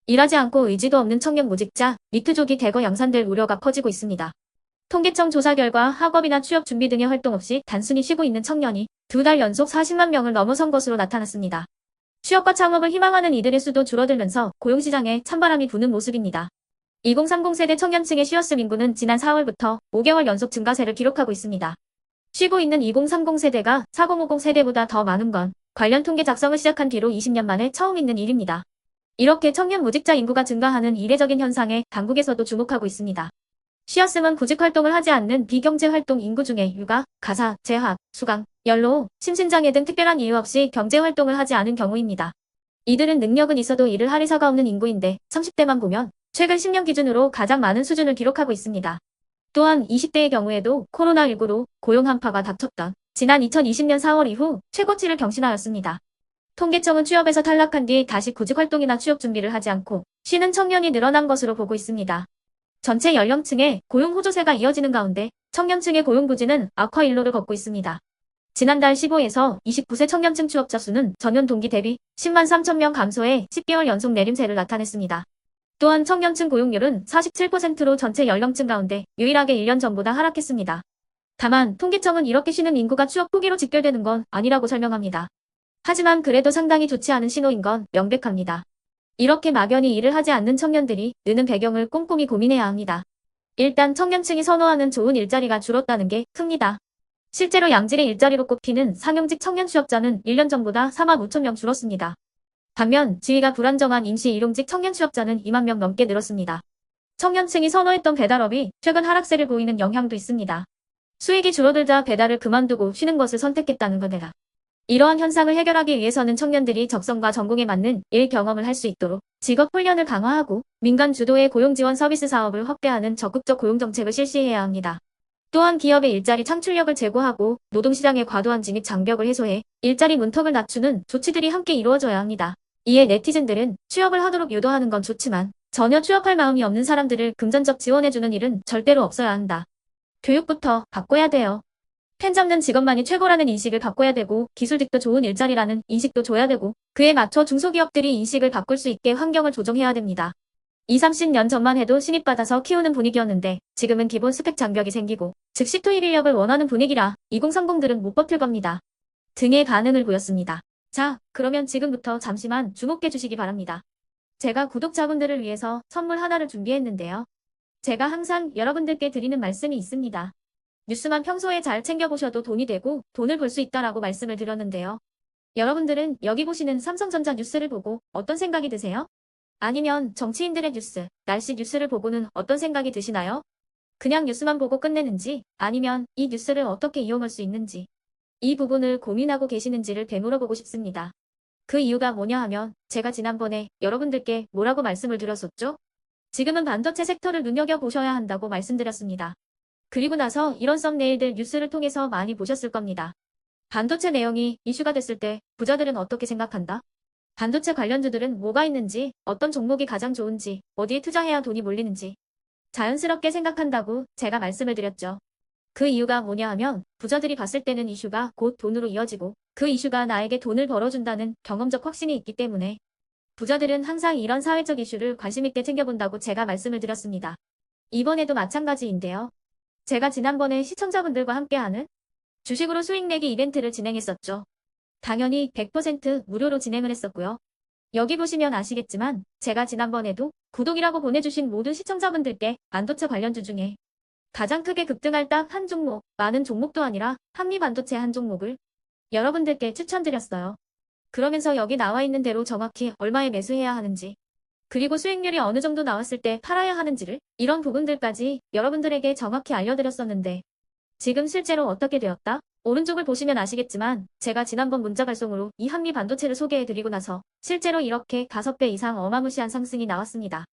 일하지 않고 의지도 없는 청년 무직자, 니트족이 대거 양산될 우려가 커지고 있습니다. 통계청 조사 결과 학업이나 취업 준비 등의 활동 없이 단순히 쉬고 있는 청년이 2달 연속 40만 명을 넘어선 것으로 나타났습니다. 취업과 창업을 희망하는 이들의 수도 줄어들면서 고용시장에 찬바람이 부는 모습입니다. 2030 세대 청년층의 쉬었음 인구는 지난 4월부터 5개월 연속 증가세를 기록하고 있습니다. 쉬고 있는 2030 세대가 4050 세대보다 더 많은 건 관련 통계 작성을 시작한 뒤로 20년 만에 처음 있는 일입니다. 이렇게 청년 무직자 인구가 증가하는 이례적인 현상에 당국에서도 주목하고 있습니다. 쉬었음은 구직 활동을 하지 않는 비경제 활동 인구 중에 육아, 가사, 재학, 수강, 연로, 심신장애 등 특별한 이유 없이 경제 활동을 하지 않은 경우입니다. 이들은 능력은 있어도 일을 할 의사가 없는 인구인데 30대만 보면 최근 10년 기준으로 가장 많은 수준을 기록하고 있습니다. 또한 20대의 경우에도 코로나19로 고용 한파가 닥쳤던 지난 2020년 4월 이후 최고치를 경신하였습니다. 통계청은 취업에서 탈락한 뒤 다시 구직 활동이나 취업 준비를 하지 않고 쉬는 청년이 늘어난 것으로 보고 있습니다. 전체 연령층의 고용 호조세가 이어지는 가운데 청년층의 고용 부진은 악화 일로를 걷고 있습니다. 지난달 15에서 29세 청년층 취업자 수는 전년 동기 대비 10만 3천 명 감소해 10개월 연속 내림세를 나타냈습니다. 또한 청년층 고용률은 47%로 전체 연령층 가운데 유일하게 1년 전보다 하락했습니다. 다만 통계청은 이렇게 쉬는 인구가 취업 포기로 직결되는 건 아니라고 설명합니다. 하지만 그래도 상당히 좋지 않은 신호인 건 명백합니다. 이렇게 막연히 일을 하지 않는 청년들이 느는 배경을 꼼꼼히 고민해야 합니다. 일단 청년층이 선호하는 좋은 일자리가 줄었다는 게 큽니다. 실제로 양질의 일자리로 꼽히는 상용직 청년 취업자는 1년 전보다 4만 5천 명 줄었습니다. 반면 지위가 불안정한 임시 일용직 청년 취업자는 2만 명 넘게 늘었습니다. 청년층이 선호했던 배달업이 최근 하락세를 보이는 영향도 있습니다. 수익이 줄어들자 배달을 그만두고 쉬는 것을 선택했다는 겁니다. 이러한 현상을 해결하기 위해서는 청년들이 적성과 전공에 맞는 일 경험을 할 수 있도록 직업 훈련을 강화하고 민간 주도의 고용 지원 서비스 사업을 확대하는 적극적 고용 정책을 실시해야 합니다. 또한 기업의 일자리 창출력을 제고하고 노동시장의 과도한 진입 장벽을 해소해 일자리 문턱을 낮추는 조치들이 함께 이루어져야 합니다. 이에 네티즌들은 취업을 하도록 유도하는 건 좋지만 전혀 취업할 마음이 없는 사람들을 금전적 지원해주는 일은 절대로 없어야 한다. 교육부터 바꿔야 돼요. 펜 잡는 직업만이 최고라는 인식을 바꿔야 되고 기술직도 좋은 일자리라는 인식도 줘야 되고 그에 맞춰 중소기업들이 인식을 바꿀 수 있게 환경을 조정해야 됩니다. 20, 30년 전만 해도 신입받아서 키우는 분위기였는데 지금은 기본 스펙 장벽이 생기고 즉시 투입 인력을 원하는 분위기라 2030들은 못 버틸 겁니다. 등의 반응을 보였습니다. 자, 그러면 지금부터 잠시만 주목해 주시기 바랍니다. 제가 구독자분들을 위해서 선물 하나를 준비했는데요. 제가 항상 여러분들께 드리는 말씀이 있습니다. 뉴스만 평소에 잘 챙겨보셔도 돈이 되고 돈을 벌 수 있다라고 말씀을 드렸는데요. 여러분들은 여기 보시는 삼성전자 뉴스를 보고 어떤 생각이 드세요? 아니면 정치인들의 뉴스, 날씨 뉴스를 보고는 어떤 생각이 드시나요? 그냥 뉴스만 보고 끝내는지 아니면 이 뉴스를 어떻게 이용할 수 있는지 이 부분을 고민하고 계시는지를 되물어보고 싶습니다. 그 이유가 뭐냐 하면 제가 지난번에 여러분들께 뭐라고 말씀을 드렸었죠? 지금은 반도체 섹터를 눈여겨보셔야 한다고 말씀드렸습니다. 그리고 나서 이런 썸네일들 뉴스를 통해서 많이 보셨을 겁니다. 반도체 내용이 이슈가 됐을 때 부자들은 어떻게 생각한다? 반도체 관련주들은 뭐가 있는지, 어떤 종목이 가장 좋은지, 어디에 투자해야 돈이 몰리는지 자연스럽게 생각한다고 제가 말씀을 드렸죠. 그 이유가 뭐냐 하면 부자들이 봤을 때는 이슈가 곧 돈으로 이어지고 그 이슈가 나에게 돈을 벌어준다는 경험적 확신이 있기 때문에 부자들은 항상 이런 사회적 이슈를 관심 있게 챙겨본다고 제가 말씀을 드렸습니다. 이번에도 마찬가지인데요. 제가 지난번에 시청자분들과 함께하는 주식으로 수익 내기 이벤트를 진행했었죠. 당연히 100% 무료로 진행을 했었고요. 여기 보시면 아시겠지만 제가 지난번에도 구독이라고 보내주신 모든 시청자분들께 반도체 관련주 중에 가장 크게 급등할 딱 한 종목, 많은 종목도 아니라 한미반도체 한 종목을 여러분들께 추천드렸어요. 그러면서 여기 나와 있는 대로 정확히 얼마에 매수해야 하는지 그리고 수익률이 어느 정도 나왔을 때 팔아야 하는지를 이런 부분들까지 여러분들에게 정확히 알려드렸었는데 지금 실제로 어떻게 되었다? 오른쪽을 보시면 아시겠지만 제가 지난번 문자 발송으로 이 한미 반도체를 소개해드리고 나서 실제로 이렇게 5배 이상 어마무시한 상승이 나왔습니다.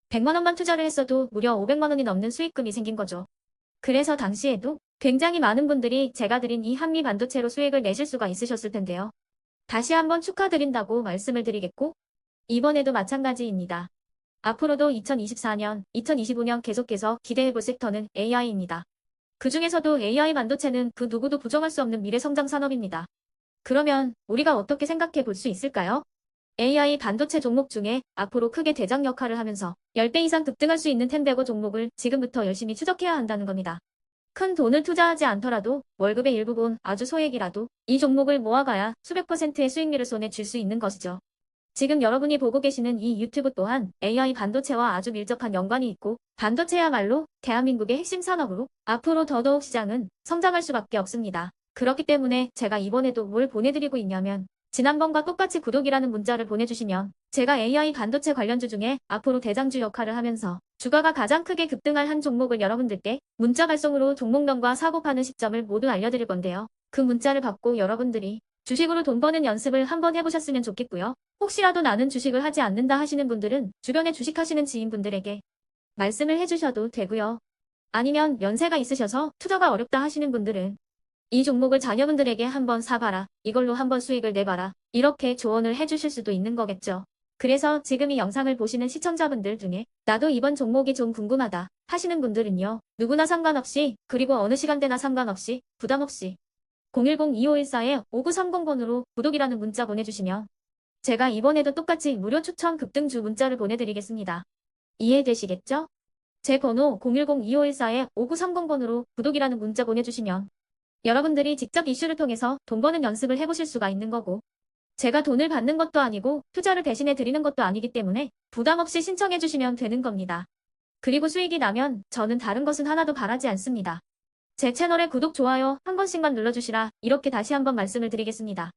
100만 원만 투자를 했어도 무려 500만 원이 넘는 수익금이 생긴 거죠. 그래서 당시에도 굉장히 많은 분들이 제가 드린 이 한미 반도체로 수익을 내실 수가 있으셨을 텐데요. 다시 한번 축하드린다고 말씀을 드리겠고 이번에도 마찬가지입니다. 앞으로도 2024년, 2025년 계속해서 기대해볼 섹터는 AI입니다. 그 중에서도 AI 반도체는 그 누구도 부정할 수 없는 미래 성장 산업입니다. 그러면 우리가 어떻게 생각해 볼 수 있을까요? AI 반도체 종목 중에 앞으로 크게 대장 역할을 하면서 10배 이상 급등할 수 있는 텐베고 종목을 지금부터 열심히 추적해야 한다는 겁니다. 큰 돈을 투자하지 않더라도 월급의 일부분 아주 소액이라도 이 종목을 모아가야 수백 %의 수익률을 손에 쥘 수 있는 것이죠. 지금 여러분이 보고 계시는 이 유튜브 또한 AI 반도체와 아주 밀접한 연관이 있고 반도체야말로 대한민국의 핵심 산업으로 앞으로 더더욱 시장은 성장할 수밖에 없습니다. 그렇기 때문에 제가 이번에도 뭘 보내드리고 있냐면 지난번과 똑같이 구독이라는 문자를 보내주시면 제가 AI 반도체 관련주 중에 앞으로 대장주 역할을 하면서 주가가 가장 크게 급등할 한 종목을 여러분들께 문자 발송으로 종목명과 사고 파는 시점을 모두 알려드릴 건데요. 그 문자를 받고 여러분들이 주식으로 돈 버는 연습을 한번 해보셨으면 좋겠고요. 혹시라도 나는 주식을 하지 않는다 하시는 분들은 주변에 주식하시는 지인분들에게 말씀을 해주셔도 되고요. 아니면 연세가 있으셔서 투자가 어렵다 하시는 분들은 이 종목을 자녀분들에게 한번 사봐라. 이걸로 한번 수익을 내봐라. 이렇게 조언을 해주실 수도 있는 거겠죠. 그래서 지금 이 영상을 보시는 시청자분들 중에 나도 이번 종목이 좀 궁금하다 하시는 분들은요. 누구나 상관없이 그리고 어느 시간대나 상관없이 부담 없이 010-2514-5930번으로 구독이라는 문자 보내주시면 제가 이번에도 똑같이 무료 추천 급등주 문자를 보내드리겠습니다. 이해되시겠죠? 제 번호 010-2514-5930번으로 구독이라는 문자 보내주시면 여러분들이 직접 이슈를 통해서 돈 버는 연습을 해보실 수가 있는 거고 제가 돈을 받는 것도 아니고 투자를 대신해 드리는 것도 아니기 때문에 부담 없이 신청해 주시면 되는 겁니다. 그리고 수익이 나면 저는 다른 것은 하나도 바라지 않습니다. 제 채널에 구독, 좋아요 한 번씩만 눌러주시라 이렇게 다시 한번 말씀을 드리겠습니다.